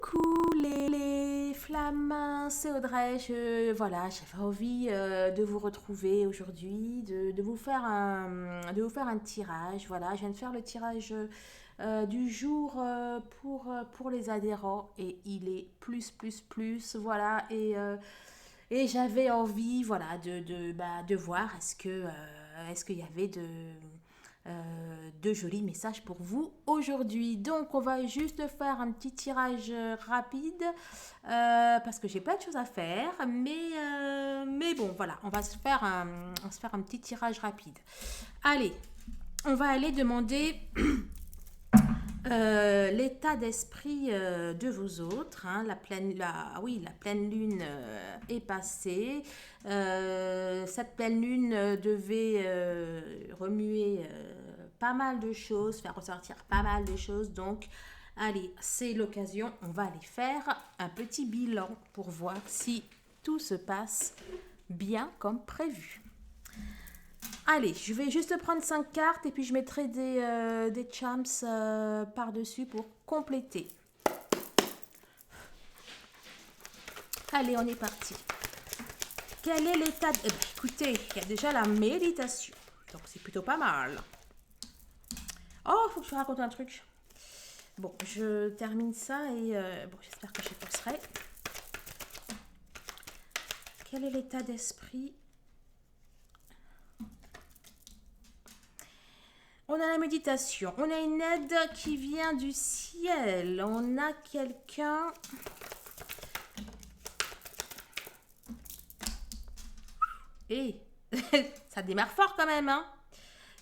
Coucou les flammes, c'est Audrey. Voilà, j'avais envie de vous retrouver aujourd'hui, de vous faire un tirage. Voilà, je viens de faire le tirage du jour pour les adhérents et il est plus. Voilà, et j'avais envie, voilà, de voir est-ce qu'il y avait de jolis messages pour vous aujourd'hui. Donc, on va juste faire un petit tirage rapide parce que j'ai pas de choses à faire. Mais bon, voilà, on va se faire un petit tirage rapide. Allez, on va aller demander l'état d'esprit de vos autres. Hein. La pleine lune est passée. Cette pleine lune devait remuer pas mal de choses, faire ressortir pas mal de choses. Donc, allez, c'est l'occasion. On va aller faire un petit bilan pour voir si tout se passe bien comme prévu. Allez, je vais juste prendre 5 cartes et puis je mettrai des charms par-dessus pour compléter. Allez, on est parti. Quel est l'état de... écoutez, il y a déjà la méditation. Donc, c'est plutôt pas mal. Oh, faut que je vous raconte un truc. Bon, je termine ça et... bon, j'espère que je penserai. Quel est l'état d'esprit ? On a la méditation, on a une aide qui vient du ciel, on a quelqu'un... Et ça démarre fort quand même, hein.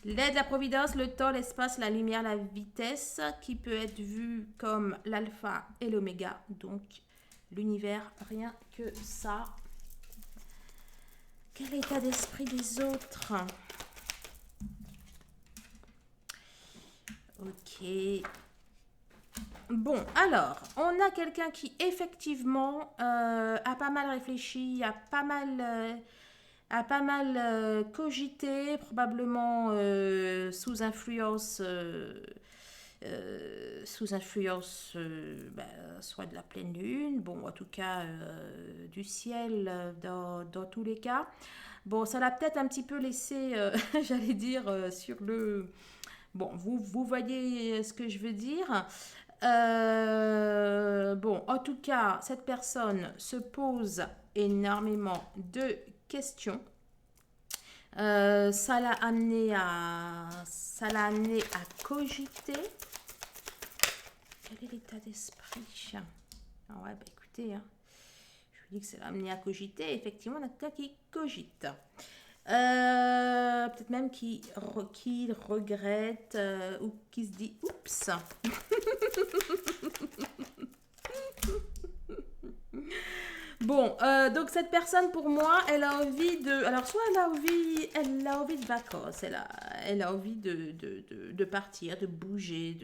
L'aide, la providence, le temps, l'espace, la lumière, la vitesse, qui peut être vue comme l'alpha et l'oméga. Donc, l'univers, rien que ça. Quel état d'esprit des autres ? Ok. Bon, alors, on a quelqu'un qui effectivement a pas mal réfléchi, a pas mal cogité, probablement sous influence soit de la pleine lune, bon, en tout cas du ciel dans tous les cas. Bon, ça l'a peut-être un petit peu laissé, j'allais dire, sur le... Bon, vous voyez ce que je veux dire. Bon, en tout cas, cette personne se pose énormément de questions. Ça l'a amené à cogiter. Quel est l'état d'esprit ? Ah ouais, bah écoutez, hein, je vous dis que ça l'a amené à cogiter. Effectivement, on a quelqu'un qui cogite. Peut-être même qui regrette ou qui se dit oups. Bon, donc cette personne pour moi, elle a envie de... Alors soit elle a envie de vacances, elle a envie de partir, de bouger,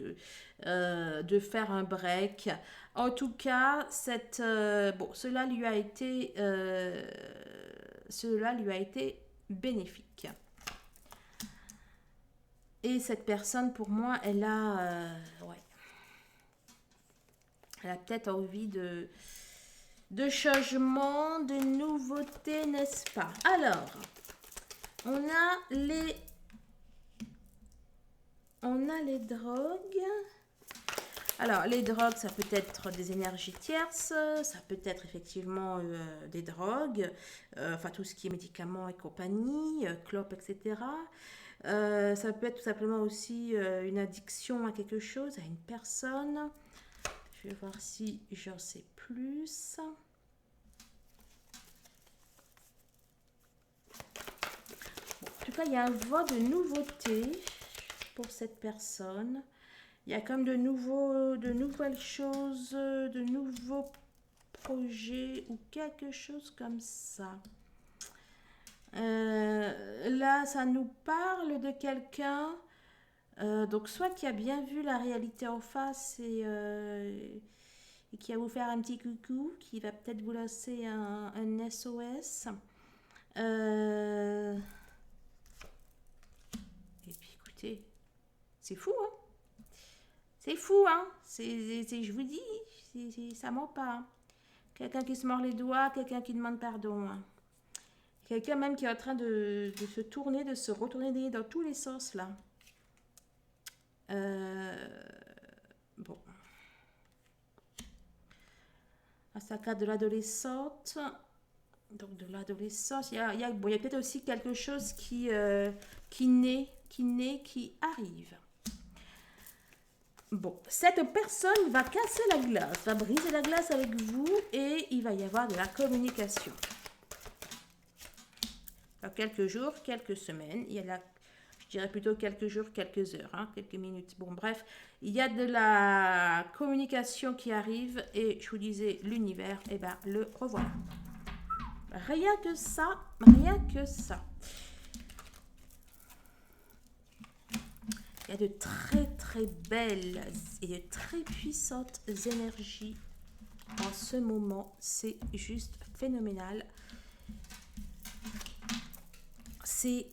de faire un break. En tout cas, bon, cela lui a été bénéfique. Et cette personne, pour moi, ouais, elle a peut-être envie de changement, de nouveauté, n'est-ce pas? Alors, on a les drogues. Alors, les drogues, ça peut être des énergies tierces, ça peut être effectivement des drogues, enfin tout ce qui est médicaments et compagnie, clopes, etc. Ça peut être tout simplement aussi une addiction à quelque chose, à une personne. Je vais voir si j'en sais plus. En tout cas, il y a un vent de nouveauté pour cette personne. Il y a comme de nouvelles choses, de nouveaux projets ou quelque chose comme ça. Là, ça nous parle de quelqu'un, donc soit qui a bien vu la réalité en face et qui va vous faire un petit coucou, qui va peut-être vous lancer un SOS. Et puis écoutez, c'est fou, hein? C'est fou, hein. Je vous dis, ça ment pas, hein. Quelqu'un qui se mord les doigts, quelqu'un qui demande pardon, hein. Quelqu'un même qui est en train de se tourner, de se retourner dans tous les sens, là. Bon. À sa carte de l'adolescente. Donc de l'adolescence, bon, il y a peut-être aussi quelque chose qui naît, qui arrive. Bon, cette personne va casser la glace, va briser la glace avec vous et il va y avoir de la communication. Dans quelques jours, quelques semaines, il y a je dirais plutôt quelques jours, quelques heures, hein, quelques minutes. Bon, bref, il y a de la communication qui arrive et je vous disais, l'univers, eh ben, le revoilà. Rien que ça, rien que ça. Il y a de très très belles et de très puissantes énergies en ce moment. C'est juste phénoménal. C'est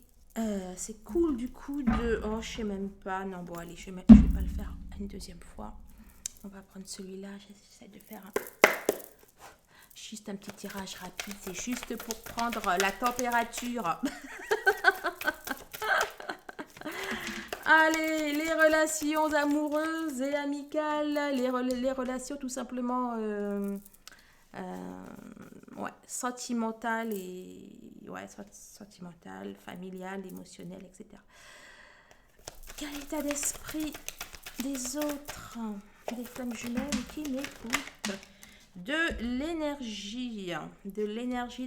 cool du coup de... Oh, je sais même pas. Non, bon, allez, je vais pas le faire une deuxième fois. On va prendre celui-là. J'essaie de faire juste un petit tirage rapide. C'est juste pour prendre la température. Allez, les relations amoureuses et amicales, les relations tout simplement ouais, sentimentales et ouais, sentimentales, familiales, émotionnelles, etc. Quel état d'esprit des autres, des flammes jumelles qui m'écoutent? De l'énergie,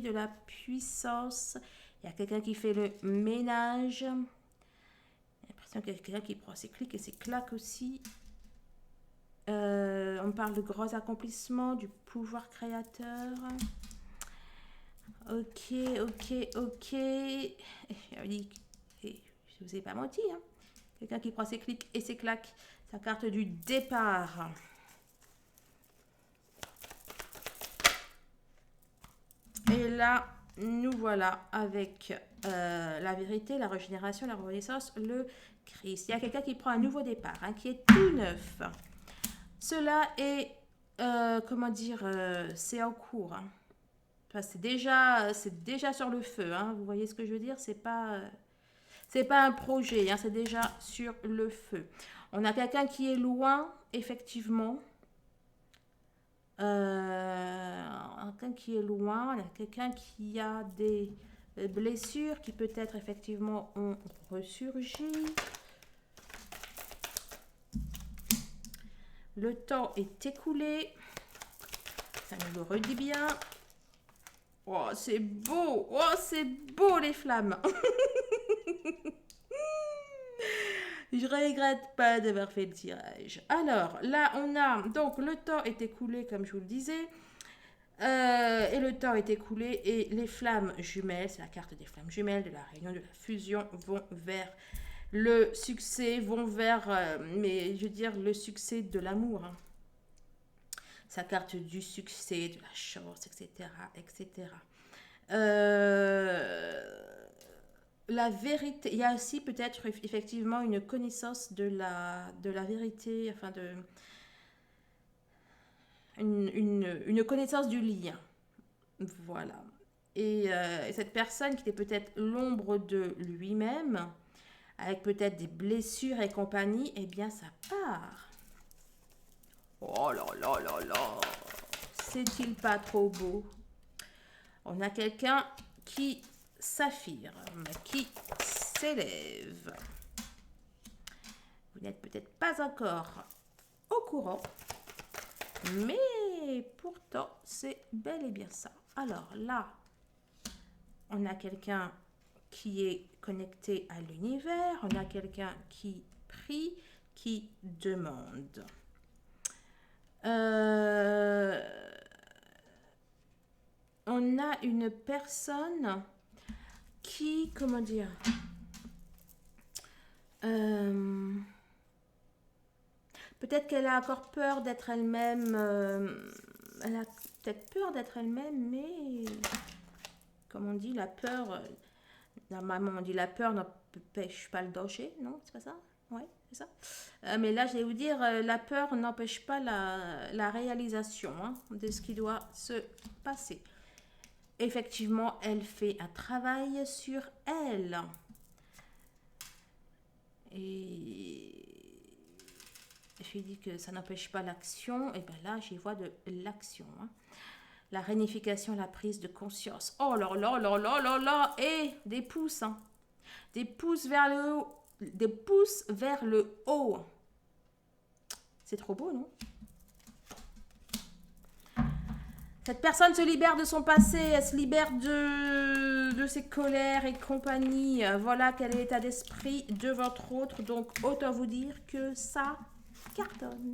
de la puissance. Il y a quelqu'un qui fait le ménage. Quelqu'un qui prend ses clics et ses claques aussi. On parle de gros accomplissements, du pouvoir créateur. Ok. Je vous ai pas menti, hein. Quelqu'un qui prend ses clics et ses claques. Sa carte du départ. Et là, nous voilà avec la vérité, la régénération, la renaissance, le Christ. Il y a quelqu'un qui prend un nouveau départ, hein, qui est tout neuf. Cela est, comment dire, c'est en cours. Hein. Enfin, c'est déjà sur le feu. Hein. Vous voyez ce que je veux dire? C'est pas un projet. Hein, c'est déjà sur le feu. On a quelqu'un qui est loin, effectivement. Quelqu'un qui est loin, il y a quelqu'un qui a des blessures qui peut-être effectivement ont ressurgi. Le temps est écoulé. Ça nous le redit bien. Oh, c'est beau. Oh, c'est beau les flammes. Je regrette pas d'avoir fait le tirage. Alors, là, on a... Donc, le temps est écoulé, comme je vous le disais. Et le temps est écoulé. Et les flammes jumelles, c'est la carte des flammes jumelles, de la réunion, de la fusion, vont vers le succès, vont vers... mais je veux dire, le succès de l'amour. Hein. Sa carte du succès, de la chance, etc. etc. La vérité, il y a aussi peut-être effectivement une connaissance de la vérité, enfin une connaissance du lien. Voilà. Et cette personne qui était peut-être l'ombre de lui-même, avec peut-être des blessures et compagnie, eh bien ça part. Oh là là là là, c'est-il pas trop beau? On a quelqu'un qui s'affirme, qui s'élève. Vous n'êtes peut-être pas encore au courant, mais pourtant, c'est bel et bien ça. Alors là, on a quelqu'un qui est connecté à l'univers, on a quelqu'un qui prie, qui demande. On a une personne qui, comment dire, peut-être qu'elle a encore peur d'être elle-même, elle a peut-être peur d'être elle-même, mais comme on dit, la peur, normalement on dit la peur n'empêche pas le danger, non? C'est pas ça? Ouais. c'est ça. Mais là, je vais vous dire, la peur n'empêche pas la réalisation hein, de ce qui doit se passer. Effectivement, elle fait un travail sur elle. Et je lui dis que ça n'empêche pas l'action. Et bien là, j'y vois de l'action. Hein. La réunification, la prise de conscience. Oh là là là là là là. Et des pouces. Hein. Des pouces vers le haut. Des pouces vers le haut. C'est trop beau, non? Cette personne se libère de son passé, elle se libère de ses colères et compagnie. Voilà quel est l'état d'esprit de votre autre. Donc, autant vous dire que ça cartonne.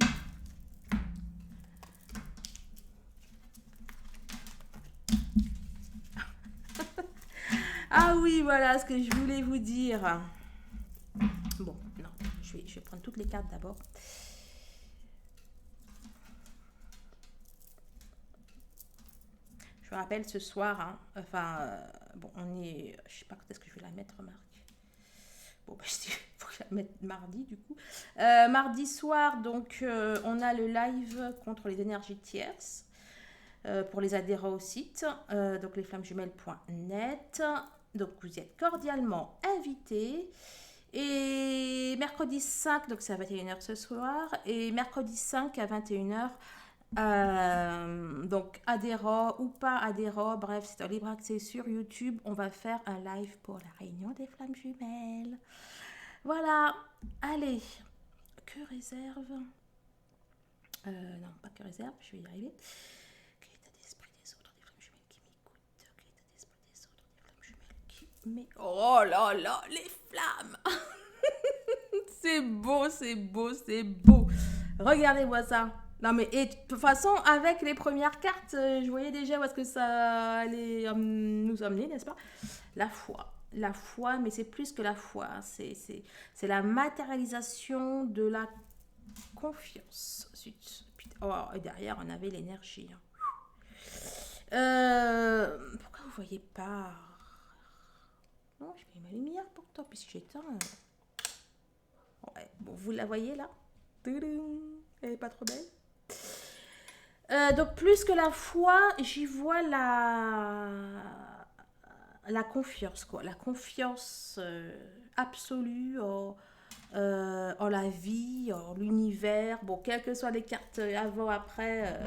Ah oui, voilà ce que je voulais vous dire. Bon, non, je vais prendre toutes les cartes d'abord. Je vous rappelle ce soir, hein, enfin, bon, on est, je sais pas quand est-ce que je vais la mettre, Marc. Bon, bah, il faut que je la mette mardi, du coup. Mardi soir, donc, on a le live contre les énergies tierces pour les adhérents au site, donc lesflammesjumelles.net. Donc, vous y êtes cordialement invités. Et mercredi 5, donc c'est à 21h ce soir, et mercredi 5 à 21h, donc adhérents ou pas adhérents, bref, c'est un libre accès sur YouTube. On va faire un live pour la réunion des flammes jumelles. Voilà, allez, que réserve non, pas que réserve, je vais y arriver. Quel état d'esprit des autres, des flammes jumelles qui m'écoutent? Quel état d'esprit des autres, des flammes jumelles qui m'écoutent? Oh là là, les flammes. C'est beau, c'est beau, c'est beau. Regardez-moi ça. Non mais et de toute façon avec les premières cartes, je voyais déjà où est-ce que ça allait nous amener, n'est-ce pas? La foi, mais c'est plus que la foi. C'est la matérialisation de la confiance. Oh, et derrière on avait l'énergie. Pourquoi vous voyez pas? Non, je mets ma lumière pour toi puisque j'éteins. Ouais, bon, vous la voyez là? Elle est pas trop belle. Donc plus que la foi, j'y vois la confiance, quoi. La confiance absolue en la vie, en l'univers. Bon, quelles que soient les cartes avant, après,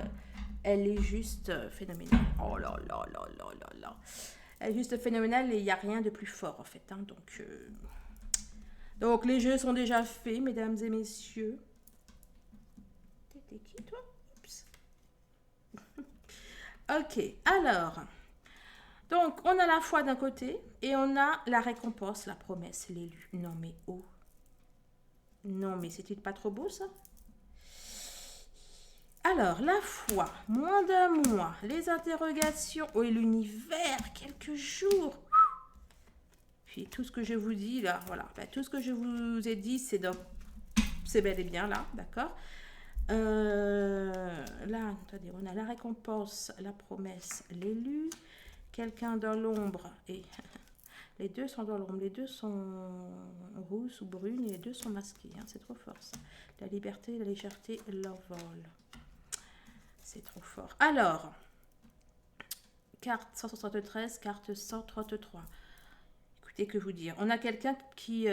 elle est juste phénoménale. Oh là là là là là là. Elle est juste phénoménale et il n'y a rien de plus fort en fait. Hein, donc les jeux sont déjà faits, mesdames et messieurs. T'es qui toi? Oups. Ok, alors. Donc on a la foi d'un côté et on a la récompense, la promesse, l'élu. Non mais oh. Non mais c'est-il pas trop beau ça? Alors, la foi, moins d'un mois, les interrogations, oh, et l'univers, quelques jours. Puis tout ce que je vous dis là, voilà, ben, tout ce que je vous ai dit, c'est bel et bien là, d'accord. Là, attendez, on a la récompense, la promesse, l'élu, quelqu'un dans l'ombre, et les deux sont dans l'ombre, les deux sont rousses ou brunes, et les deux sont masqués, hein, c'est trop fort ça. La liberté, la légèreté, l'envol. C'est trop fort. Alors, carte 173, carte 133. Écoutez, que vous dire. On a quelqu'un qui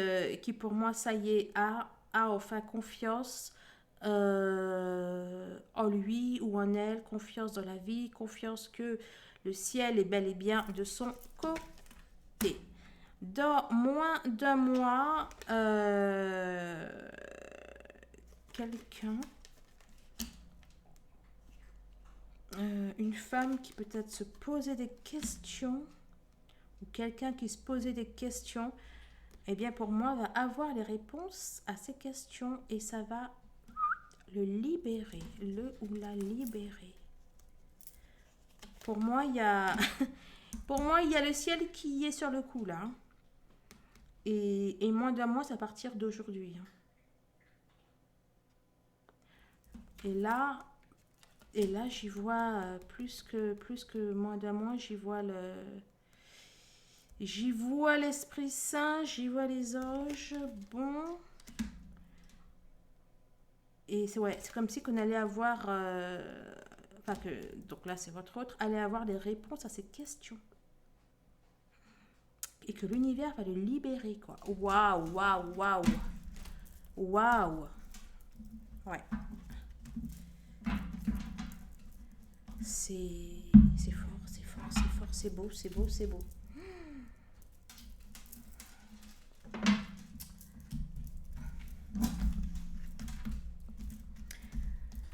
pour moi, ça y est, a enfin confiance en lui ou en elle, confiance dans la vie, confiance que le ciel est bel et bien de son côté. Dans moins d'un mois, quelqu'un, une femme qui peut-être se posait des questions, ou quelqu'un qui se posait des questions, eh bien pour moi va avoir les réponses à ces questions et ça va le libérer, le ou la libérer. Pour moi, il y a pour moi, il y a le ciel qui est sur le coup là. Et moins d'un mois, c'est à partir d'aujourd'hui. Et là, j'y vois plus que moins d'un mois, j'y vois l'Esprit Saint, j'y vois les anges. Bon, Et c'est ouais, c'est comme si qu'on allait avoir... enfin que, donc là, c'est votre autre, allait avoir les réponses à ces questions. Et que l'univers va le libérer, quoi. Waouh, waouh, waouh. Waouh. Ouais. C'est... C'est fort, c'est fort, c'est fort, c'est beau, c'est beau, c'est beau.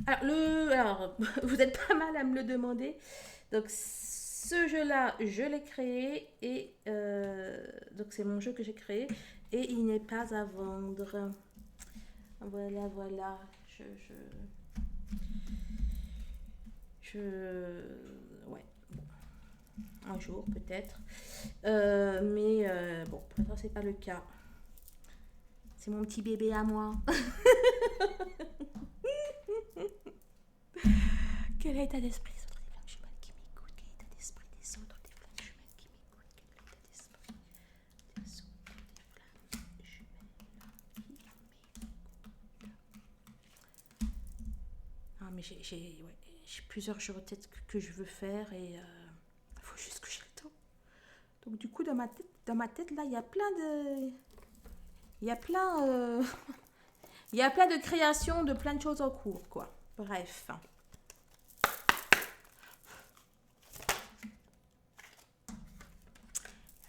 Alors, vous êtes pas mal à me le demander. Donc, ce jeu-là, je l'ai créé et donc c'est mon jeu que j'ai créé et il n'est pas à vendre. Voilà, voilà. Ouais, bon, un jour peut-être. Mais bon, pour l'instant, c'est pas le cas. C'est mon petit bébé à moi. Quel état d'esprit des autres des flammes jumelles qui m'écoutent? Quel état d'esprit des autres des flammes jumelles qui m'écoutent? Quel état d'esprit des autres des flammes jumelles qui m'écoutent? Ah, mais j'ai plusieurs jeux en tête que je veux faire et il faut juste que j'ai le temps. Donc du coup, dans ma tête là, il y a plein de... Il y a plein... il y a plein de créations, de plein de choses en cours, quoi. Bref.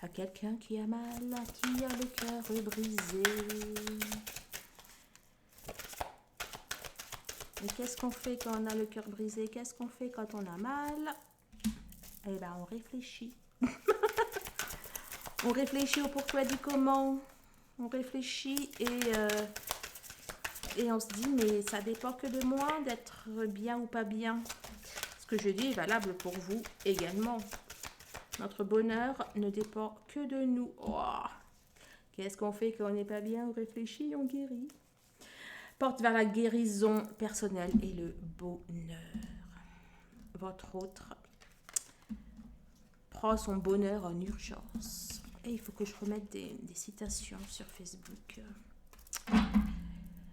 À quelqu'un qui a mal, qui a le cœur brisé. Et qu'est-ce qu'on fait quand on a le cœur brisé? Qu'est-ce qu'on fait quand on a mal? Eh ben, on réfléchit. On réfléchit au pourquoi du comment. On réfléchit et on se dit, mais ça dépend que de moi d'être bien ou pas bien. Ce que je dis est valable pour vous également. Notre bonheur ne dépend que de nous. Oh. Qu'est-ce qu'on fait quand on n'est pas bien? On réfléchit, on guérit. Porte vers la guérison personnelle et le bonheur. Votre autre prend son bonheur en urgence. Et il faut que je remette des citations sur Facebook.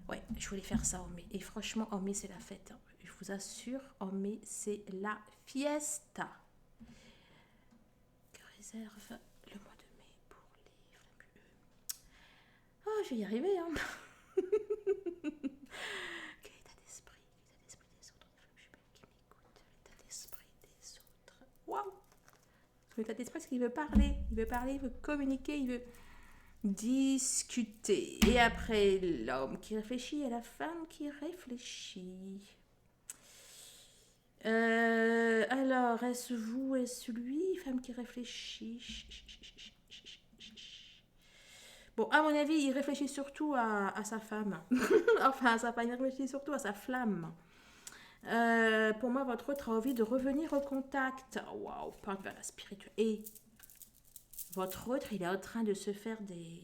Ouais, je voulais faire ça en mai. Et franchement, en mai, c'est la fête. Je vous assure, en mai, c'est la fiesta. Réserve le mois de mai pour les flammes. Oh, je vais y arriver, hein. Quel état d'esprit des autres, des flammes jumelles qui m'écoutent. L'état d'esprit des autres. Waouh! L'état d'esprit, c'est qu'il veut parler. Il veut parler, il veut communiquer, il veut discuter. Et après, l'homme qui réfléchit et la femme qui réfléchit. Alors, est-ce vous, est-ce lui, femme qui réfléchit? Bon, à mon avis, il réfléchit surtout à sa femme. Enfin, à sa femme, il réfléchit surtout à sa flamme. Pour moi, votre autre a envie de revenir au contact. Waouh, porte vers la spirituelle. Et votre autre, il est en train de se faire des...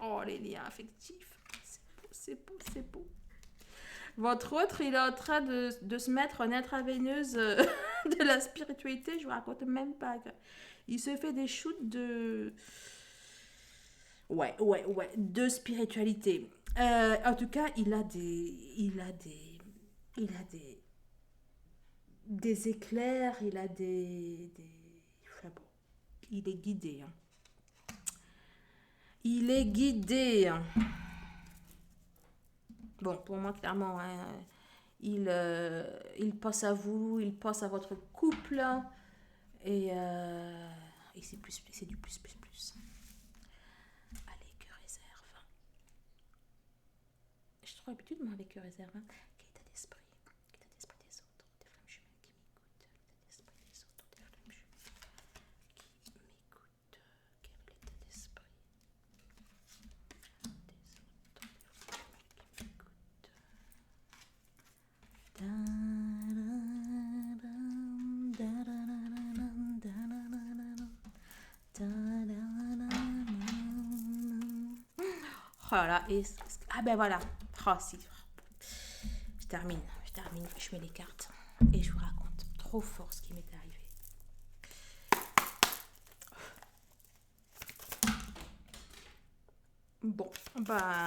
Oh, les liens affectifs. C'est beau, c'est beau, c'est beau. Votre autre, il est en train de se mettre en intraveineuse de la spiritualité. Je vous raconte même pas. Il se fait des shoots de... Ouais, de spiritualité. En tout cas, il a des éclairs, il a enfin bon, il est guidé. Hein. Il est guidé. Hein. Bon, pour moi, clairement, hein, il pense à vous, il pense à votre couple. Et c'est du plus. Allez, que réserve. J'ai trop l'habitude, moi, avec que réserve. Hein. Quel état d'esprit? Quel état d'esprit des autres? Des flammes jumelles qui m'écoutent. L'état d'esprit des autres, des flammes jumelles qui m'écoutent. Quel état d'esprit des autres, des flammes jumelles qui m'écoutent. Oh là là, et... Ah ben voilà. Oh si. Je termine, je mets les cartes et je vous raconte trop fort ce qui m'est arrivé. Bon, bah...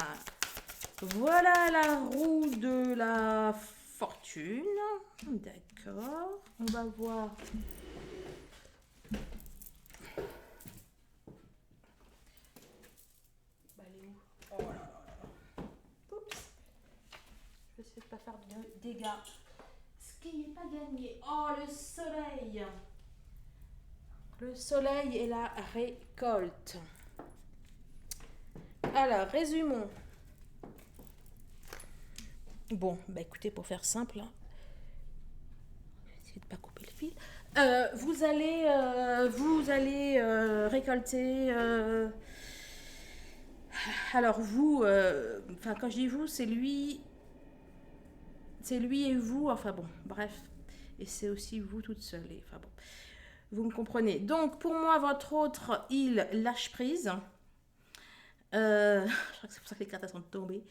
Voilà la roue de la fortune. D'accord. On va voir. Bah, elle est où? Oh là là là. Oups. Je ne sais pas faire de dégâts. Ce qui n'est pas gagné. Oh, le soleil. Le soleil et la récolte. Alors, résumons. Bon, bah écoutez, pour faire simple, hein, je vais essayer de ne pas couper le fil. Vous allez récolter. Alors vous, enfin quand je dis vous, c'est lui et vous. Enfin bon, bref, et c'est aussi vous toute seule. Et, enfin bon, vous me comprenez. Donc pour moi, votre autre, il lâche prise. Je crois que c'est pour ça que les cartes sont tombées.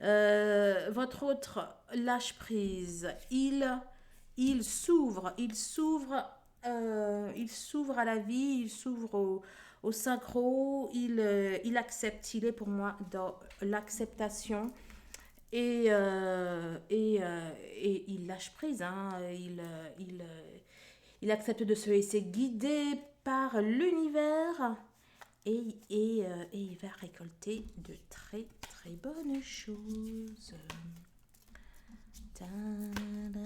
Votre autre lâche prise. Il s'ouvre à la vie, il s'ouvre au synchro, il accepte, il est pour moi dans l'acceptation et il lâche prise, hein. Il accepte de se laisser guider par l'univers et il va récolter de très très bonnes choses. Da, da,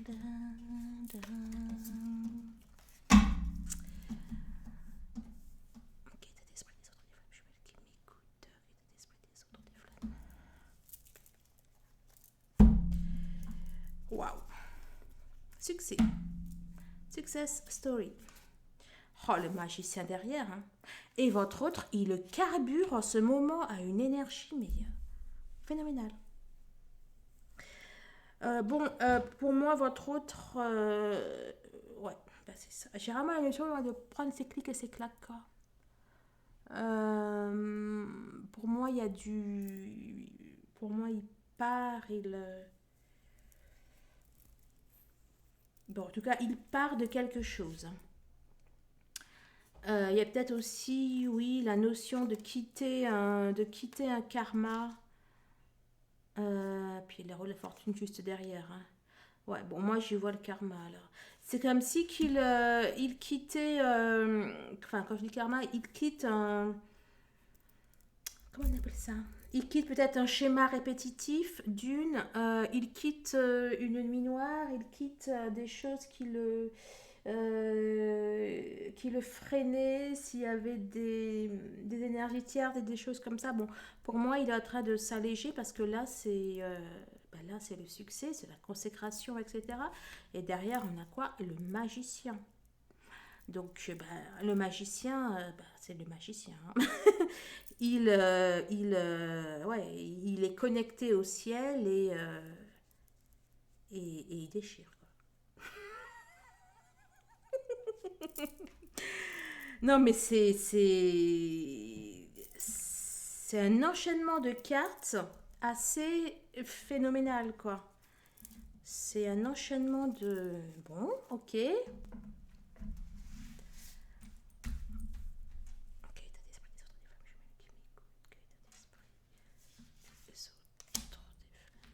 da, da. Ok, état d'esprit des autres des flammes jumelles qui m'écoutent. État d'esprit des autres des flammes. Waouh! Succès. Success story. Oh, le magicien derrière, hein. Et votre autre, il carbure en ce moment à une énergie meilleure. Phénoménal. Bon, pour moi, votre autre. Ouais, bah c'est ça. J'ai vraiment l'impression de prendre ses clics et ses claques, quoi. Pour moi, il y a du. Pour moi, il part, bon, en tout cas, il part de quelque chose. Il y a peut-être aussi, oui, la notion de quitter un karma. Puis les rôles de fortune juste derrière, hein. Ouais, bon, moi, je vois le karma, alors. C'est comme si il quittait... enfin, quand je dis karma, il quitte un... Comment on appelle ça? Il quitte peut-être un schéma répétitif d'une. Il quitte une nuit noire, il quitte des choses qui le freinaient, s'il y avait des énergies tierces et des choses comme ça. Bon, pour moi, il est en train de s'alléger parce que là, c'est le succès, c'est la consécration, etc. Et derrière, on a quoi? Le magicien. Donc, le magicien, c'est le magicien, hein. Ouais, il est connecté au ciel et il déchire, quoi. Non, mais c'est un enchaînement de cartes assez phénoménal, quoi. C'est un enchaînement de... Bon, ok. Ok, état d'esprit des autres des flammes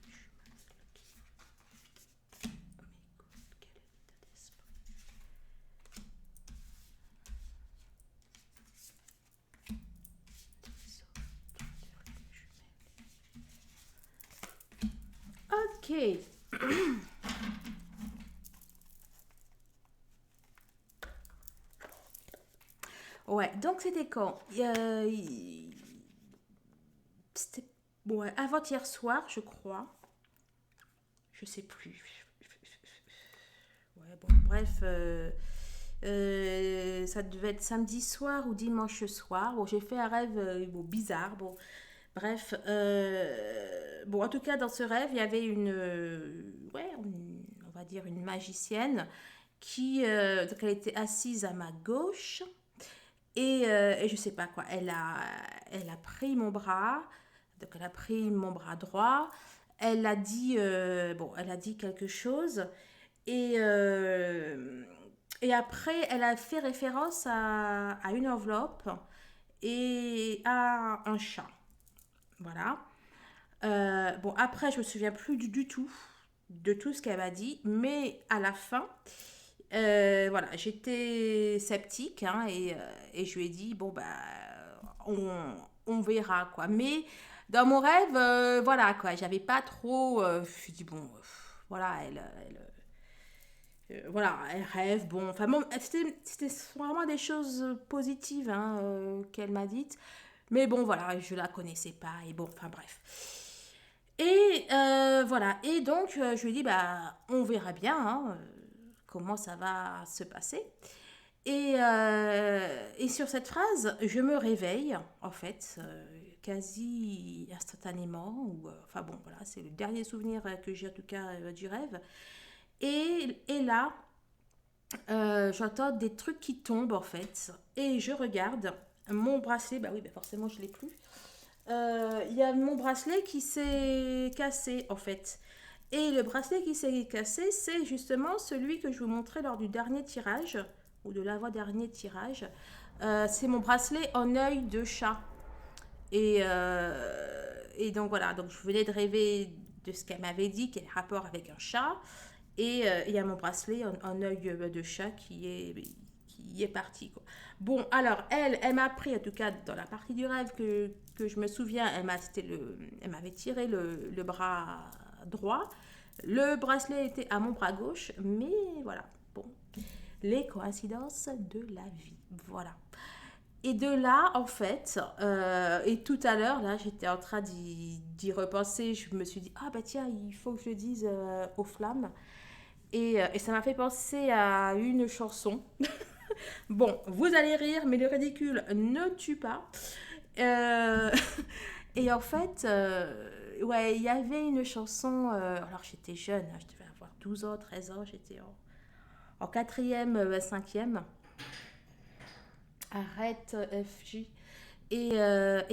jumelles qui m'écoutent. Ok, état d'esprit des autres des flammes jumelles qui m'écoutent. Quel est l'état d'esprit des autres des flammes jumelles? Ok. Ouais, donc c'était quand? C'était ouais, avant-hier soir, je crois. Je sais plus. Ouais, bon, bref, ça devait être samedi soir ou dimanche soir. Bon, j'ai fait un rêve bon, bizarre. Bon, bref, bon, en tout cas, dans ce rêve, il y avait ouais, on va dire une magicienne donc elle était assise à ma gauche et je sais pas quoi. Elle a pris mon bras, donc elle a pris mon bras droit. Elle a dit quelque chose et, euh, et après, elle a fait référence à une enveloppe et à un chat. Voilà. Bon, après, je me souviens plus du tout de tout ce qu'elle m'a dit, mais à la fin, voilà, j'étais sceptique hein, et je lui ai dit, bon, bah, on, on verra, quoi. Mais dans mon rêve, voilà, quoi, j'avais pas trop. Je me suis dit, bon, voilà, voilà, elle rêve, bon, enfin bon, c'était vraiment des choses positives hein, qu'elle m'a dites. Mais bon, voilà, je la connaissais pas, et bon, enfin bref. Et voilà, et donc je lui ai dit, bah, on verra bien hein, comment ça va se passer. Et sur cette phrase, je me réveille, en fait, quasi instantanément. Enfin bon, voilà, c'est le dernier souvenir que j'ai en tout cas du rêve. Et là, j'entends des trucs qui tombent, en fait. Et je regarde mon bracelet, bah oui, bah forcément, je l'ai plus. Il y a mon bracelet qui s'est cassé, en fait. Et le bracelet qui s'est cassé, c'est justement celui que je vous montrais lors du dernier tirage, ou de l'avant-dernier tirage. C'est mon bracelet en œil de chat. Et donc voilà, donc je venais de rêver de ce qu'elle m'avait dit, quel rapport avec un chat. Et il y a mon bracelet en œil de chat qui est parti. Quoi. Bon, alors, elle m'a pris, en tout cas, dans la partie du rêve que je me souviens, elle m'avait tiré le bras droit. Le bracelet était à mon bras gauche, mais voilà, bon, les coïncidences de la vie, voilà. Et de là, en fait, et tout à l'heure, là, j'étais en train d'y repenser, je me suis dit, ah bah tiens, il faut que je dise aux flammes. Et ça m'a fait penser à une chanson. Bon, vous allez rire, mais le ridicule ne tue pas. Euh, et en fait, ouais, il y avait une chanson. Alors j'étais jeune, hein, je devais avoir 12 ans, 13 ans, j'étais en quatrième, cinquième. Arrête FJ. Et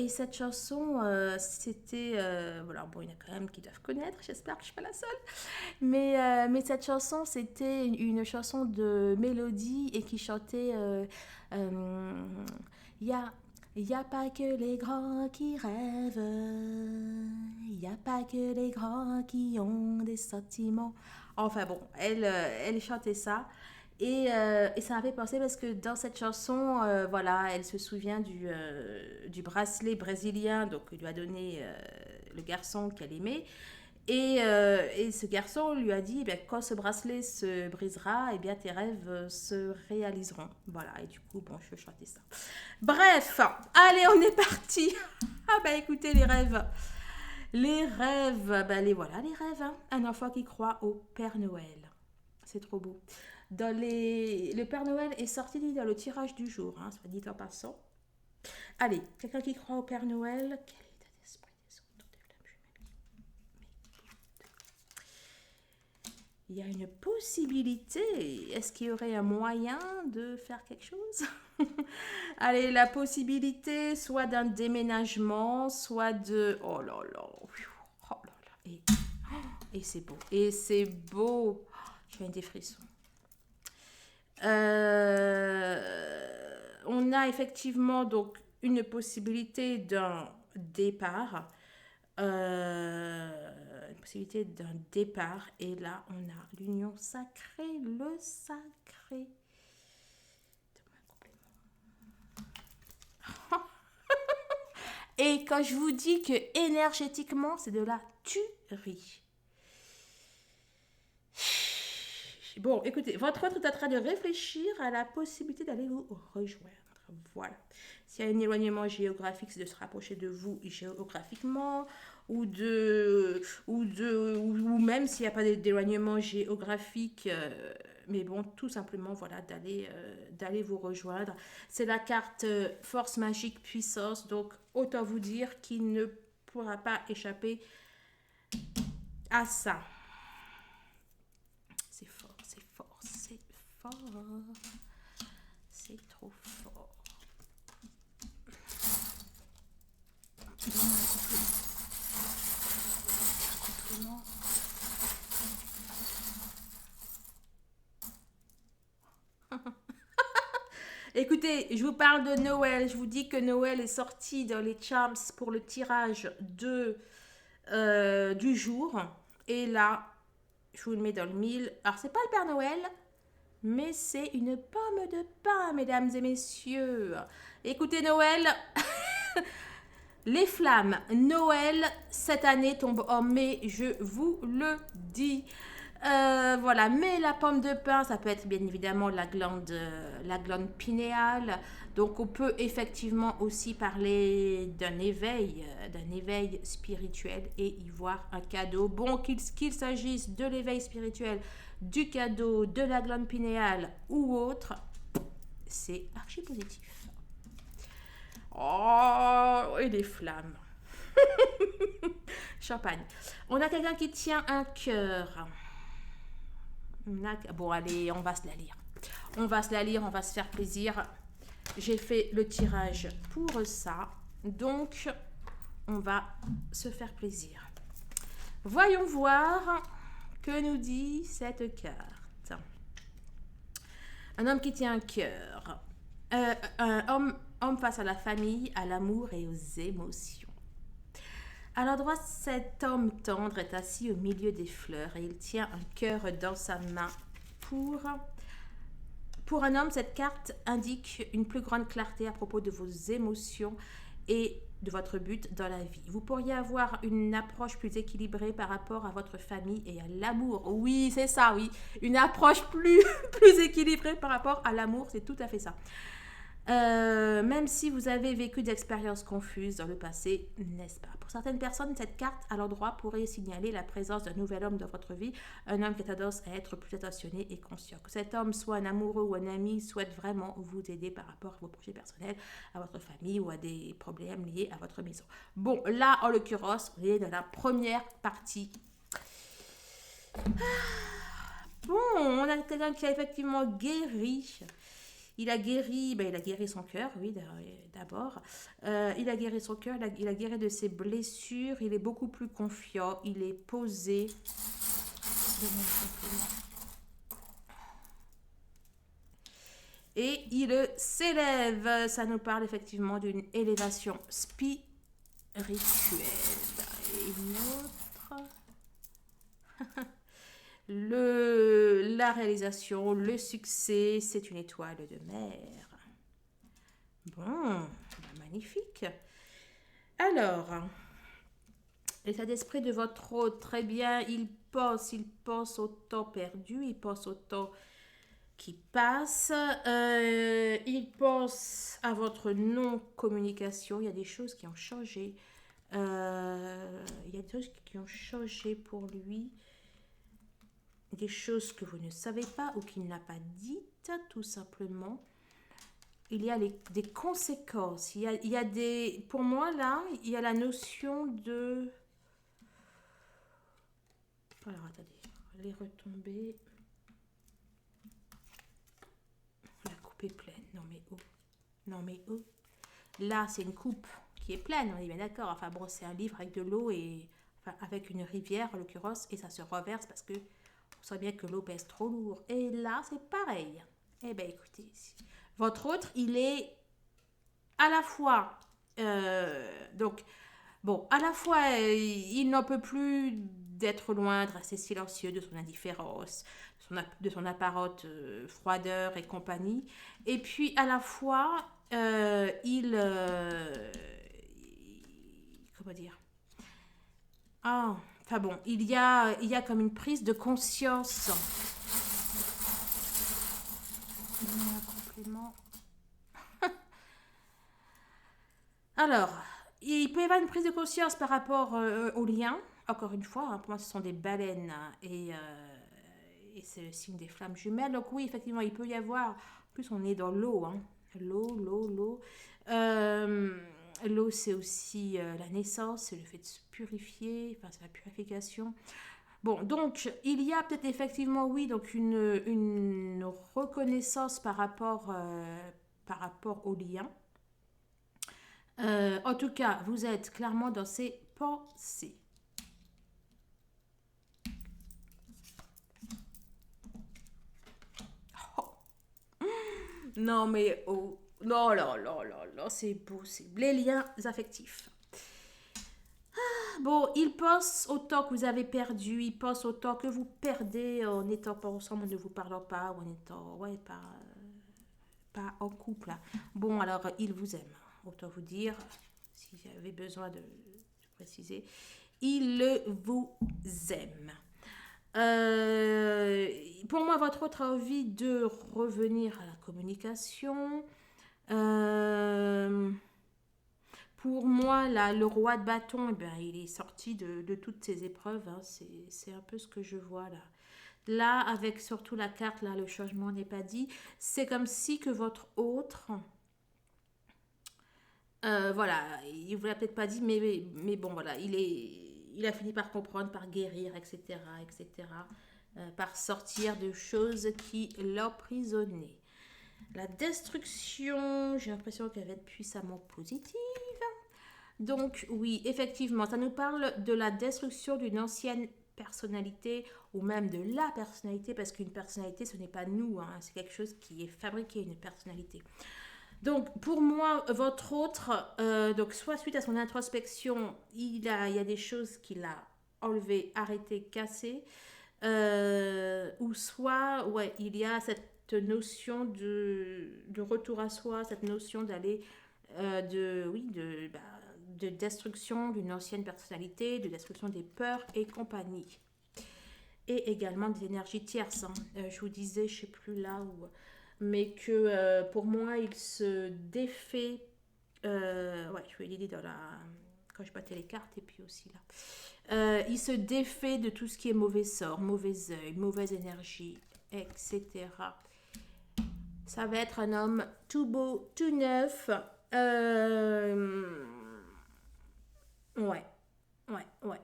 cette chanson, c'était. Voilà, bon, il y en a quand même qui doivent connaître, j'espère que je ne suis pas la seule. Mais cette chanson, c'était une chanson de mélodie et qui chantait. Euh, y a, y a pas que les grands qui rêvent, y a pas que les grands qui ont des sentiments. Enfin bon, elle chantait ça. Et ça m'a fait penser parce que dans cette chanson, voilà, elle se souvient du bracelet brésilien donc que lui a donné le garçon qu'elle aimait. Et ce garçon lui a dit, eh bien, quand ce bracelet se brisera, eh bien, tes rêves se réaliseront. Voilà, et du coup, bon, je chantais ça. Bref, allez, on est parti. Ah bah écoutez, les rêves. Les rêves, bah les voilà, les rêves. Hein. Un enfant qui croit au Père Noël. C'est trop beau. Le Père Noël est sorti dans le tirage du jour, hein, soit dit en passant. Allez, quelqu'un qui croit au Père Noël, quel état d'esprit il y a une possibilité. Est-ce qu'il y aurait un moyen de faire quelque chose? Allez, la possibilité soit d'un déménagement, soit de... Oh là là. Oh là là. Et c'est beau. Et c'est beau. Je fais des frissons. On a effectivement donc une possibilité d'un départ. Une possibilité d'un départ. Et là, on a l'union sacrée, le sacré. Et quand je vous dis que énergétiquement, c'est de la tuerie. Bon, écoutez, votre autre est en train de réfléchir à la possibilité d'aller vous rejoindre. Voilà. S'il y a un éloignement géographique, c'est de se rapprocher de vous géographiquement, ou même s'il n'y a pas d'éloignement géographique, mais bon, tout simplement, voilà, d'aller vous rejoindre. C'est la carte force magique puissance, donc autant vous dire qu'il ne pourra pas échapper à ça. C'est fort, c'est fort, c'est fort. C'est trop fort. Donne-moi un compliment. Écoutez, je vous parle de Noël. Je vous dis que Noël est sorti dans les charms pour le tirage de du jour. Et là, je vous le mets dans le mille. Alors, c'est pas le Père Noël, mais c'est une pomme de pain, mesdames et messieurs. Écoutez, Noël, les flammes, Noël, cette année tombe en mai, je vous le dis. Voilà, mais la pomme de pin, ça peut être bien évidemment la glande pinéale. Donc on peut effectivement aussi parler d'un éveil spirituel et y voir un cadeau. Bon, qu'il s'agisse de l'éveil spirituel, du cadeau, de la glande pinéale ou autre, c'est archi positif. Oh, et les flammes. Champagne. On a quelqu'un qui tient un cœur. Bon, allez, on va se la lire. On va se la lire, on va se faire plaisir. J'ai fait le tirage pour ça. Donc, on va se faire plaisir. Voyons voir que nous dit cette carte. Un homme qui tient un cœur. Un homme face à la famille, à l'amour et aux émotions. À l'endroit, cet homme tendre est assis au milieu des fleurs et il tient un cœur dans sa main. Pour un homme, cette carte indique une plus grande clarté à propos de vos émotions et de votre but dans la vie. Vous pourriez avoir une approche plus équilibrée par rapport à votre famille et à l'amour. Oui, c'est ça, oui. Une approche plus équilibrée par rapport à l'amour, c'est tout à fait ça. Même si vous avez vécu d'expériences confuses dans le passé, n'est-ce pas? Pour certaines personnes, cette carte à l'endroit pourrait signaler la présence d'un nouvel homme dans votre vie, un homme qui a tendance à être plus attentionné et conscient. Que cet homme soit un amoureux ou un ami souhaite vraiment vous aider par rapport à vos projets personnels, à votre famille ou à des problèmes liés à votre maison. Bon, là, en l'occurrence, on est dans la première partie. Bon, on a quelqu'un qui a effectivement guéri. Il a guéri son cœur, oui, d'abord. Il a guéri son cœur, il a guéri de ses blessures, il est beaucoup plus confiant, il est posé. Et il s'élève. Ça nous parle effectivement d'une élévation spirituelle. Et une autre. La réalisation, le succès, c'est une étoile de mer. Bon, magnifique. Alors, l'état d'esprit de votre hôte, très bien, il pense au temps perdu, il pense au temps qui passe, il pense à votre non-communication, il y a des choses qui ont changé. Il y a des choses qui ont changé pour lui. Des choses que vous ne savez pas ou qu'il n'a pas dites, tout simplement. Il y a des conséquences. Il y a des... Pour moi, là, il y a la notion de... Alors, attendez. Les retombées. La coupe est pleine. Non, mais oh. Non, mais oh. Là, c'est une coupe qui est pleine, on est bien d'accord. Enfin, bon, c'est un livre avec de l'eau et... Enfin, avec une rivière, en l'occurrence, et ça se reverse parce que... On sent bien que l'eau pèse trop lourd. Et là, c'est pareil. Eh bien, écoutez, votre autre, il est à la fois... donc, bon, à la fois, il n'en peut plus d'être loin, de rester silencieux, de son indifférence, de son apparente froideur et compagnie. Et puis, à la fois, comment dire? Ah... Enfin bon, il y a comme une prise de conscience. Un complément. Alors, il peut y avoir une prise de conscience par rapport aux liens. Encore une fois, hein, pour moi, ce sont des baleines et c'est le signe des flammes jumelles. Donc oui, effectivement, il peut y avoir... En plus, on est dans l'eau. Hein. L'eau. L'eau, c'est aussi la naissance, c'est le fait de se purifier, enfin, c'est la purification. Bon, donc, il y a peut-être effectivement, oui, donc une reconnaissance par rapport au lien. En tout cas, vous êtes clairement dans ses pensées. Oh. Non, mais oh. Non, c'est possible. Les liens affectifs. Bon, il pense au temps que vous avez perdu, il pense au temps que vous perdez en n'étant pas ensemble, en ne vous parlant pas, ou en étant, ouais, pas en couple, là. Bon, alors, il vous aime. Autant vous dire, si j'avais besoin de préciser, il vous aime. Euh, pour moi, votre autre a envie de revenir à la communication. Euh, pour moi, là, le roi de bâton, eh ben, il est sorti de toutes ces épreuves, hein. C'est un peu ce que je vois là. Là, avec surtout la carte, là, le changement n'est pas dit. C'est comme si que votre autre, voilà, il ne vous l'a peut-être pas dit, mais bon, voilà, il a fini par comprendre, par guérir, etc., etc., par sortir de choses qui l'emprisonnaient. La destruction, j'ai l'impression qu'elle va être puissamment positive. Donc oui, effectivement, ça nous parle de la destruction d'une ancienne personnalité ou même de la personnalité, parce qu'une personnalité, ce n'est pas nous, hein, c'est quelque chose qui est fabriqué, une personnalité. Donc pour moi, votre autre, donc soit suite à son introspection, il y a des choses qu'il a enlevées, arrêtées, cassées, ou soit, ouais, il y a cette notion de retour à soi, cette notion d'aller, oui, de destruction d'une ancienne personnalité, de destruction des peurs et compagnie. Et également des énergies tierces, hein. Je vous disais, je ne sais plus là où, mais que pour moi, il se défait. Ouais, je vais l'aider dans la. Quand je battais les cartes, et puis aussi là. Il se défait de tout ce qui est mauvais sort, mauvais œil, mauvaise énergie, etc. Ça va être un homme tout beau, tout neuf. Ouais,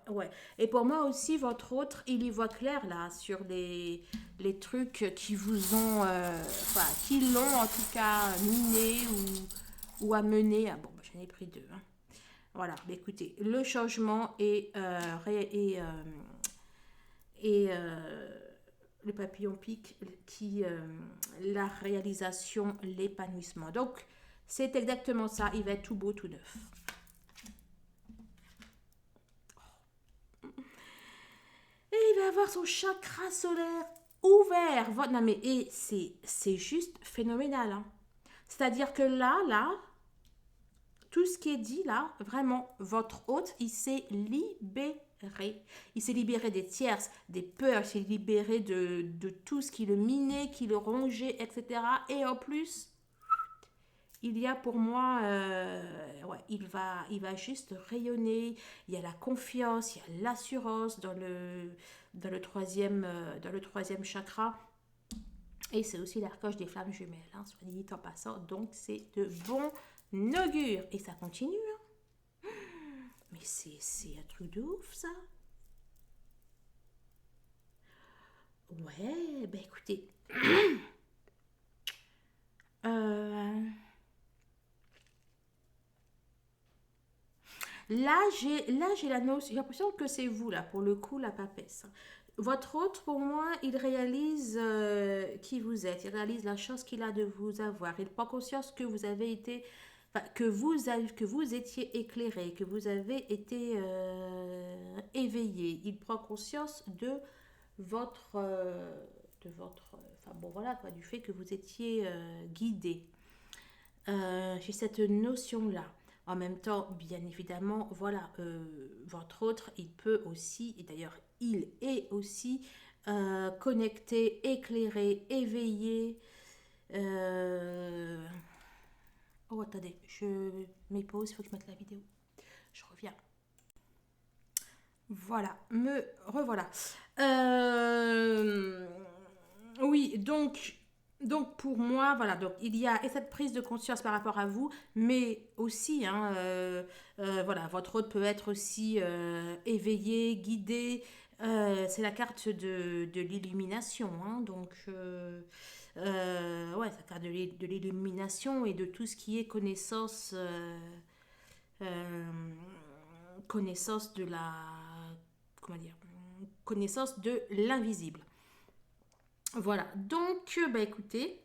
ouais. Et pour moi aussi, votre autre, il y voit clair là sur les trucs qui vous ont, enfin, qui l'ont en tout cas miné ou amené. Ah bon, bah, j'en ai pris deux, hein. Voilà, bah, écoutez, le changement et le papillon pique qui, la réalisation, l'épanouissement. Donc, c'est exactement ça. Il va être tout beau, tout neuf. Et il va avoir son chakra solaire ouvert. Non mais et c'est juste phénoménal, hein. C'est-à-dire que là, tout ce qui est dit là, vraiment, votre hôte, il s'est libéré. Il s'est libéré des tierces, des peurs, il s'est libéré de tout ce qui le minait, qui le rongeait, etc. Et en plus, il y a pour moi, ouais, il va juste rayonner. Il y a la confiance, il y a l'assurance dans le troisième chakra. Et c'est aussi l'archange des flammes jumelles, hein, soit dit en passant. Donc c'est de bon augure. Et ça continue, hein. Mais c'est un truc de ouf, ça. Ouais, ben écoutez. Euh, là, j'ai la notion, j'ai l'impression que c'est vous, là, pour le coup, la papesse. Votre hôte, pour moi, il réalise qui vous êtes, il réalise la chance qu'il a de vous avoir. Il prend conscience que vous avez été, enfin, que vous étiez éclairé, que vous avez été éveillé. Il prend conscience de votre, enfin bon voilà quoi, du fait que vous étiez guidé. J'ai cette notion-là. En même temps, bien évidemment, voilà, votre autre, il peut aussi, et d'ailleurs, il est aussi connecté, éclairé, éveillé. euh, Oh, attendez, je m'épose, il faut que je mette la vidéo. Je reviens. Voilà, me revoilà. Euh, Oui, donc pour moi, voilà, donc il y a et cette prise de conscience par rapport à vous, mais aussi, hein, voilà, votre hôte peut être aussi éveillé, guidé. C'est la carte de l'illumination, hein, donc ouais, c'est la carte de l'illumination et de tout ce qui est euh, connaissance de la, comment dire, connaissance de l'invisible. Voilà, donc, bah écoutez,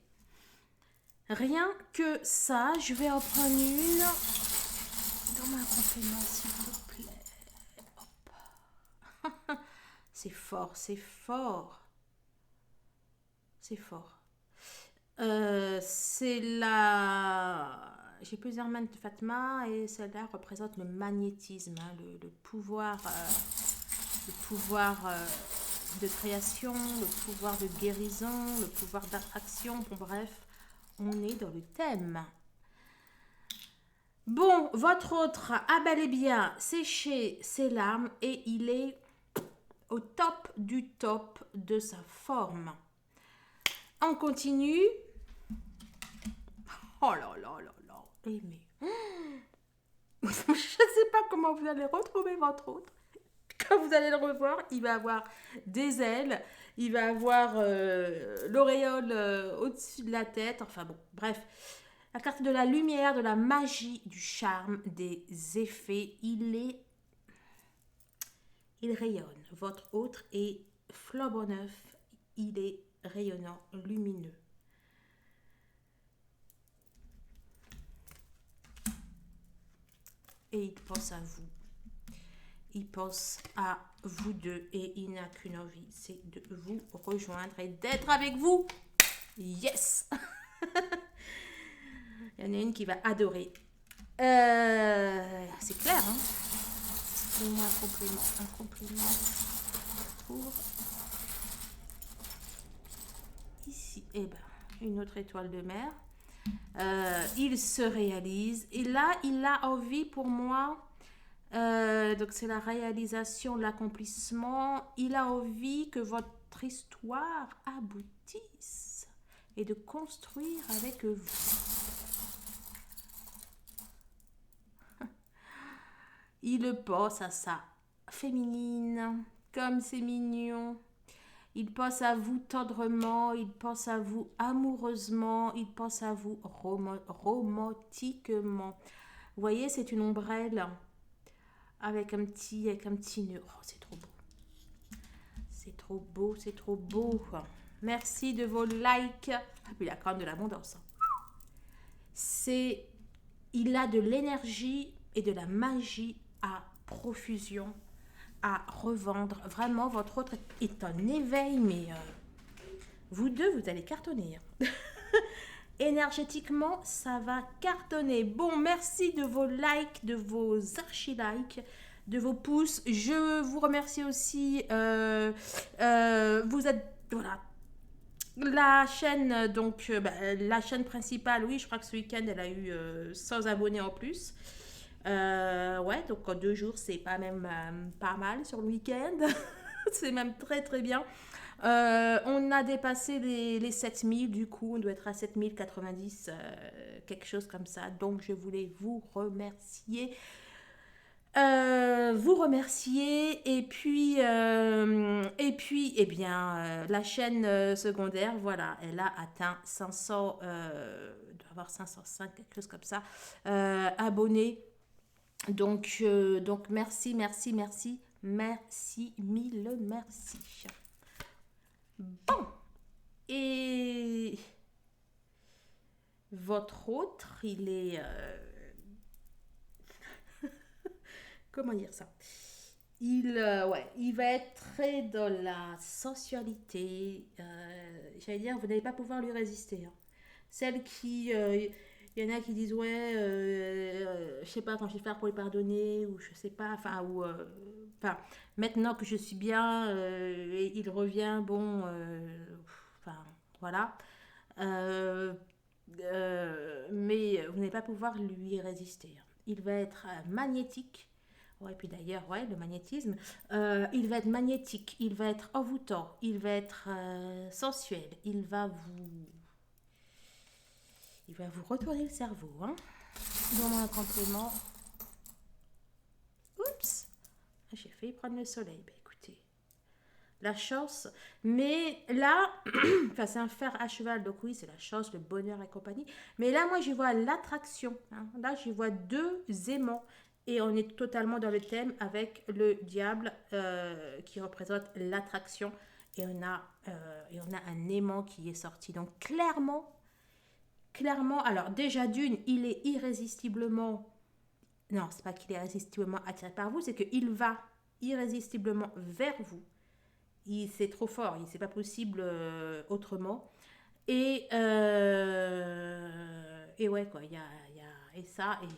rien que ça, je vais en prendre une dans ma complément, s'il vous plaît. C'est fort, c'est fort, c'est fort. C'est la... J'ai plusieurs mains de Fatma et celle-là représente le magnétisme, hein, le pouvoir de création, le pouvoir de guérison, le pouvoir d'attraction. Bon, bref, on est dans le thème. Bon, votre autre a bel et bien séché ses larmes et il est au top du top de sa forme. On continue. Oh là là là là. Eh mais... Je ne sais pas comment vous allez retrouver votre autre. Quand vous allez le revoir, il va avoir des ailes, il va avoir l'auréole au-dessus de la tête. Enfin bon, bref. La carte de la lumière, de la magie, du charme, des effets. Il rayonne. Votre autre est flambant neuf. Il est rayonnant, lumineux. Et il pense à vous. Il pense à vous deux et il n'a qu'une envie, c'est de vous rejoindre et d'être avec vous. Yes. Il y en a une qui va adorer. C'est clair, hein. Donne-moi un complément pour ici. Eh ben, une autre étoile de mer. Il se réalise et là, il a envie pour moi. Donc c'est la réalisation, l'accomplissement. Il a envie que votre histoire aboutisse et de construire avec vous. Il pense à sa féminine, comme c'est mignon. Il pense à vous tendrement, il pense à vous amoureusement, il pense à vous romantiquement. Vous voyez, c'est une ombrelle avec un petit nœud. Oh, c'est trop beau. C'est trop beau, c'est trop beau. Merci de vos likes. Ah, puis la crème de l'abondance. Il a de l'énergie et de la magie à profusion, à revendre. Vraiment, votre autre est en éveil, mais vous deux, vous allez cartonner. Énergétiquement, ça va cartonner. Bon, merci de vos likes, de vos archi-likes, de vos pouces. Je vous remercie aussi. Vous êtes... Voilà. La chaîne, donc, la chaîne principale, oui, je crois que ce week-end, elle a eu 100 abonnés en plus. Ouais, donc en 2 jours, c'est pas même pas mal sur le week-end. C'est même très très bien. On a dépassé les 7000, du coup, on doit être à 7090, quelque chose comme ça. Donc, je voulais vous remercier. Et puis, eh bien, la chaîne secondaire, voilà, elle a atteint 500, doit avoir 505, quelque chose comme ça, abonnés. Donc, merci, merci, merci, merci, mille merci. Bon, et votre autre, il est... comment dire ça? Ouais, il va être très dans la sensualité. J'allais dire, vous n'allez pas pouvoir lui résister, hein. Celle qui... il y en a qui disent, ouais, je sais pas quand je vais faire pour lui pardonner, ou je sais pas, enfin, maintenant que je suis bien, et il revient, bon, enfin, voilà. Euh, mais vous n'allez pas pouvoir lui résister, hein. Il va être magnétique. Ouais, puis d'ailleurs, ouais, le magnétisme. Il va être magnétique, il va être envoûtant, il va être sensuel, il va vous retourner le cerveau, hein. Donne-moi un complément. Oups, j'ai failli prendre le soleil. Ben écoutez, la chance. Mais là, enfin c'est un fer à cheval, donc oui, c'est la chance, le bonheur et compagnie. Mais là, moi, j'y vois l'attraction, hein. Là, j'y vois deux aimants. Et on est totalement dans le thème avec le diable qui représente l'attraction. Et on a un aimant qui est sorti. Donc clairement, alors déjà d'une, il est irrésistiblement... Non, c'est pas qu'il est irrésistiblement attiré par vous, c'est qu'il va irrésistiblement vers vous. c'est trop fort, c'est pas possible autrement. Et, et ouais, quoi, et ça, et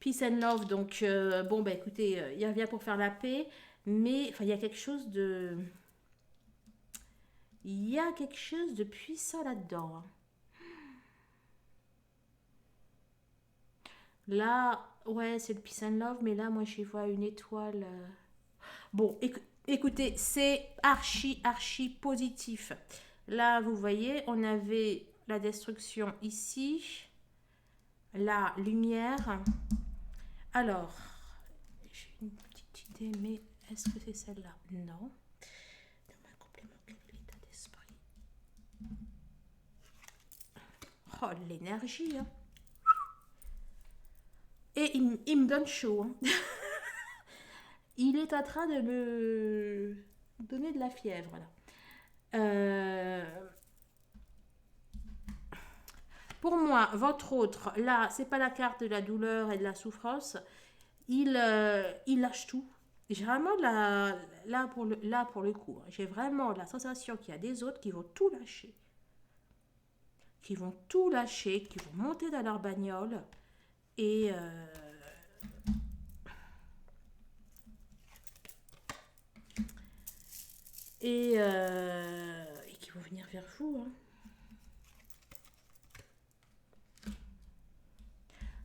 peace and love. Donc, bon, bah écoutez, il revient pour faire la paix, mais enfin, il y a quelque chose de. Il y a quelque chose de puissant là-dedans, hein. Là, ouais, c'est le peace and love, mais là, moi, j'y vois une étoile. Bon, écoutez, c'est archi, archi positif. Là, vous voyez, on avait la destruction ici, la lumière. Alors, j'ai une petite idée, mais est-ce que c'est celle-là? Non. Un complément, quel est l'état d'esprit? Oh, l'énergie, hein. Et il me donne chaud, hein. Il est en train de me donner de la fièvre, là. Pour moi, votre autre, là, c'est pas la carte de la douleur et de la souffrance. Il lâche tout. J'ai vraiment là pour le coup, hein, j'ai vraiment la sensation qu'il y a des autres qui vont tout lâcher. Qui vont tout lâcher, qui vont monter dans leur bagnole et, et qui vont venir vers vous, hein.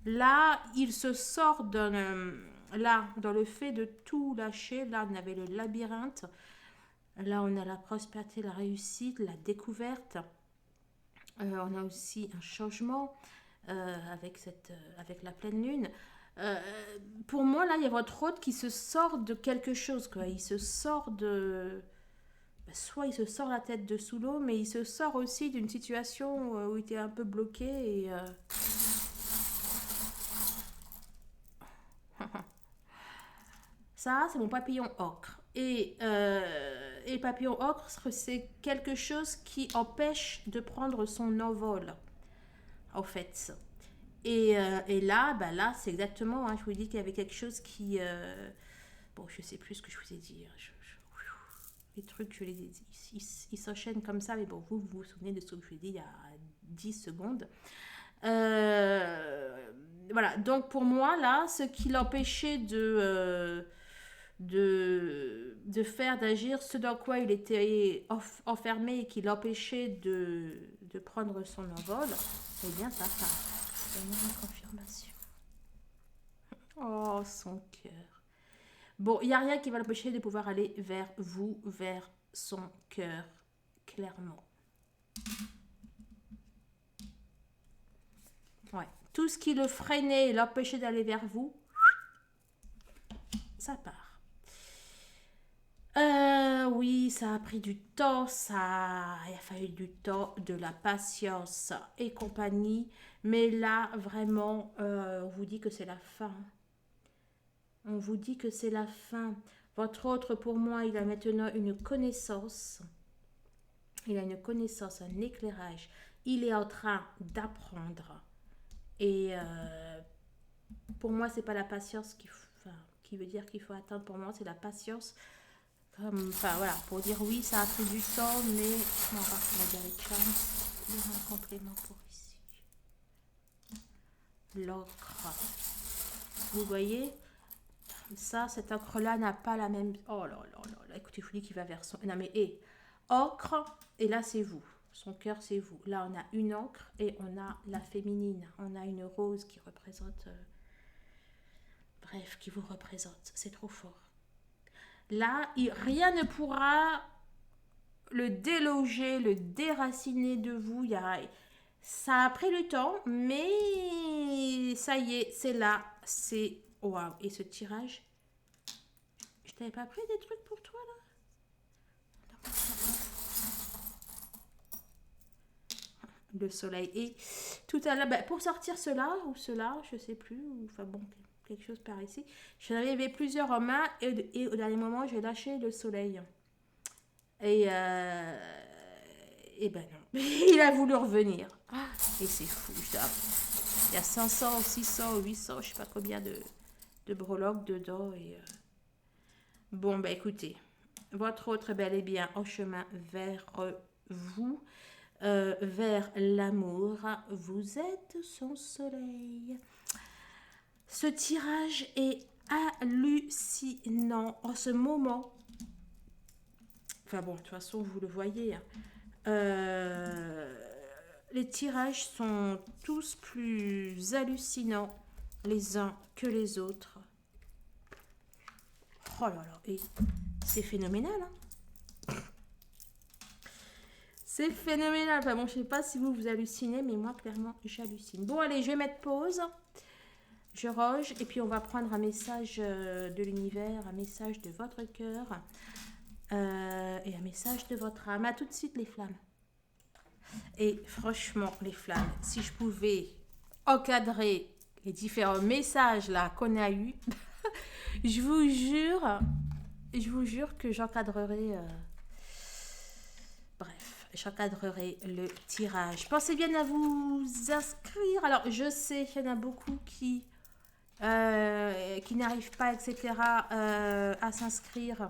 Là, il se sort là, dans le fait de tout lâcher. Là, on avait le labyrinthe. Là, on a la prospérité, la réussite, la découverte. On a aussi un changement avec la pleine lune. Euh, pour moi, là, il y a votre hôte qui se sort de quelque chose, quoi. Il se sort de. Soit il se sort la tête de sous l'eau, mais il se sort aussi d'une situation où il était un peu bloqué. Et, ça, c'est mon papillon ocre. Et le papillon ocre, c'est quelque chose qui empêche de prendre son envol, en fait. Et là, bah là c'est exactement, hein, je vous dis qu'il y avait quelque chose qui. Bon, je sais plus ce que je vous ai dit, hein. Les trucs, ils s'enchaînent comme ça, mais bon, vous souvenez de ce que je vous ai dit il y a 10 secondes. Voilà, donc pour moi, là, ce qui l'empêchait de faire, d'agir, ce dans quoi il était enfermé et qui l'empêchait de prendre son envol, eh bien, ça part. Donne-moi une confirmation. Oh, son cœur. Bon, il n'y a rien qui va l'empêcher de pouvoir aller vers vous, vers son cœur, clairement. Ouais. Tout ce qui le freinait et l'empêchait d'aller vers vous, ça part. Oui, ça a pris du temps, il a fallu du temps, de la patience et compagnie. Mais là, vraiment, on vous dit que c'est la fin. On vous dit que c'est la fin. Votre autre, pour moi, il a maintenant une connaissance. Il a une connaissance, un éclairage. Il est en train d'apprendre. Et pour moi, c'est pas la patience qui veut dire qu'il faut attendre. Pour moi, c'est la patience. Enfin voilà, pour dire oui, ça a pris du temps, mais on va voir avec Charles. Il y a un complément pour ici. L'ocre. Vous voyez, ça, cet ocre-là n'a pas la même. Oh là là là là, écoutez, je vous dis qu'il va vers son. Non mais, ocre, et là c'est vous. Son cœur c'est vous. Là on a une ocre et on a la féminine. On a une rose qui représente. Bref, qui vous représente. C'est trop fort. Là, rien ne pourra le déloger, le déraciner de vous. Ça a pris du temps, mais ça y est, c'est là. C'est waouh. Et ce tirage, je t'avais pas pris des trucs pour toi là? Le soleil. Et tout à l'heure, pour sortir cela ou cela, je sais plus. Enfin bon, quelque chose par ici. J'en avais plusieurs en main et au dernier moment, j'ai lâché le soleil. Et ben non, il a voulu revenir. Et c'est fou, il y a 500, 600, 800, je sais pas combien de breloques dedans. Et bon, bah écoutez, Votre autre est bel et bien en chemin vers vous, vers l'amour. Vous êtes son soleil. Ce tirage est hallucinant en ce moment. Enfin bon, de toute façon, vous le voyez, hein. Euh, les tirages sont tous plus hallucinants les uns que les autres. Oh là là, et c'est phénoménal, hein. C'est phénoménal. Enfin bon, je sais pas si vous hallucinez, mais moi, clairement, j'hallucine. Bon, allez, je vais mettre pause. Je roge et puis on va prendre un message de l'univers, un message de votre cœur et un message de votre âme. À tout de suite les flammes. Et franchement les flammes, si je pouvais encadrer les différents messages là qu'on a eu, je vous jure que j'encadrerai. Bref, j'encadrerai le tirage. Pensez bien à vous inscrire. Alors je sais qu'il y en a beaucoup qui n'arrivent pas, etc., à s'inscrire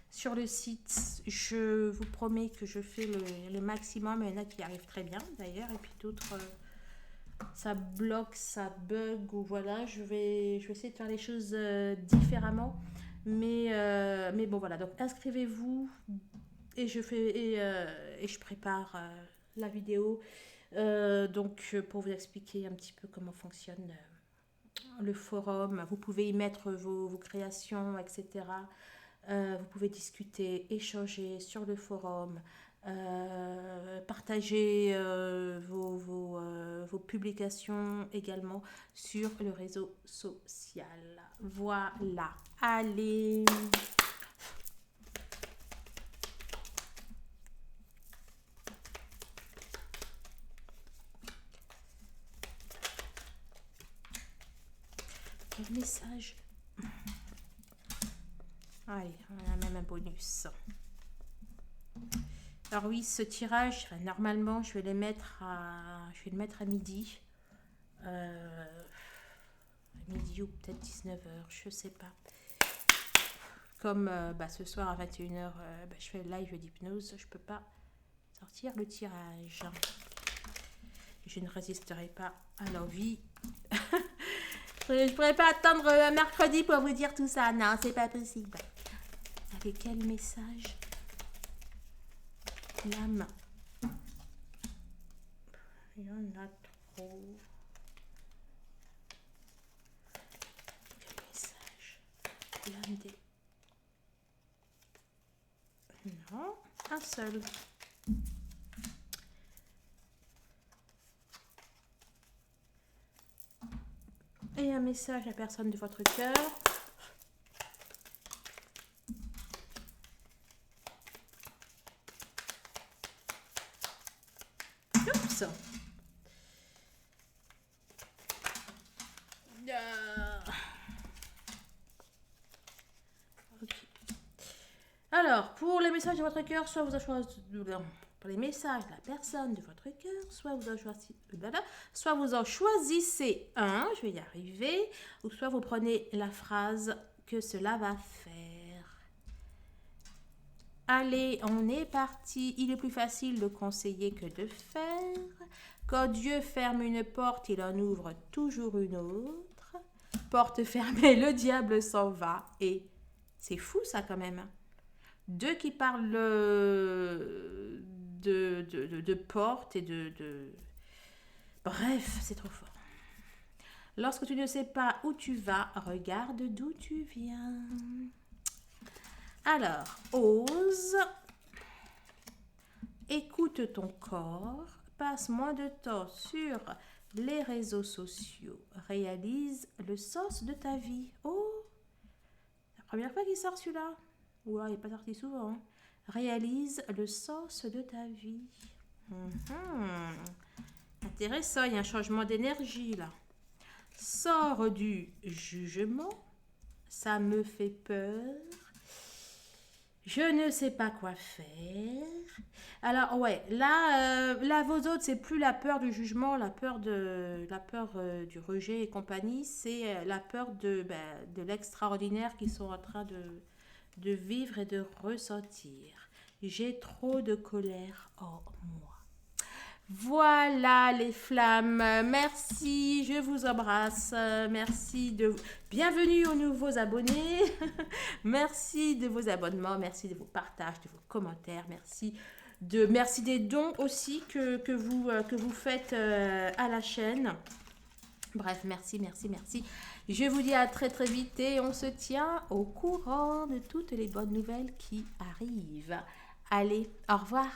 sur le site. Je vous promets que je fais le maximum. Il y en a qui arrivent très bien d'ailleurs, et puis d'autres, ça bloque, ça bug, ou voilà. Je vais essayer de faire les choses différemment. Mais bon, voilà. Donc inscrivez-vous et je prépare la vidéo. Donc pour vous expliquer un petit peu comment fonctionne le forum. Vous pouvez y mettre vos créations, etc. Vous pouvez discuter, échanger sur le forum, partager vos publications également sur le réseau social. Voilà. Allez. Quel message? Allez, on a même un bonus. Alors oui, ce tirage, enfin, normalement, je vais le mettre à midi. Midi ou peut-être 19h, je sais pas. Comme ce soir à 21h, je fais le live d'hypnose, je peux pas sortir le tirage. Je ne résisterai pas à l'envie. Je pourrais pas attendre mercredi pour vous dire tout ça. Non, c'est pas possible. Avec quel message? L'âme. Il y en a trop. Quel message? L'âme des... Non, un seul. Et un message à la personne de votre cœur. Oups. Okay. Alors, pour les messages de votre cœur, soit vous avez choisi... Pour les messages de la personne de votre cœur, soit vous en choisissez un, je vais y arriver, ou soit vous prenez la phrase que cela va faire. Allez, on est parti. Il est plus facile de conseiller que de faire. Quand Dieu ferme une porte, il en ouvre toujours une autre. Porte fermée, le diable s'en va. Et c'est fou ça quand même. Deux qui parlent de porte et de... Bref, c'est trop fort. Lorsque tu ne sais pas où tu vas, regarde d'où tu viens. Alors, ose, écoute ton corps, passe moins de temps sur les réseaux sociaux, réalise le sens de ta vie. Oh, la première fois qu'il sort celui-là. Ouais, il n'est pas sorti souvent. Hein. Réalise le sens de ta vie. Intéressant, il y a un changement d'énergie là. Sors du jugement. Ça me fait peur. Je ne sais pas quoi faire. Alors ouais, là vos autres, c'est plus la peur du jugement, la peur du rejet et compagnie, c'est la peur de l'extraordinaire qu'ils sont en train de vivre et de ressentir. J'ai trop de colère en moi. Voilà les flammes, merci, je vous embrasse, merci de... Bienvenue aux nouveaux abonnés, merci de vos abonnements, merci de vos partages, de vos commentaires, merci des dons aussi que vous faites à la chaîne. Bref, merci, merci, merci. Je vous dis à très très vite et on se tient au courant de toutes les bonnes nouvelles qui arrivent. Allez, au revoir.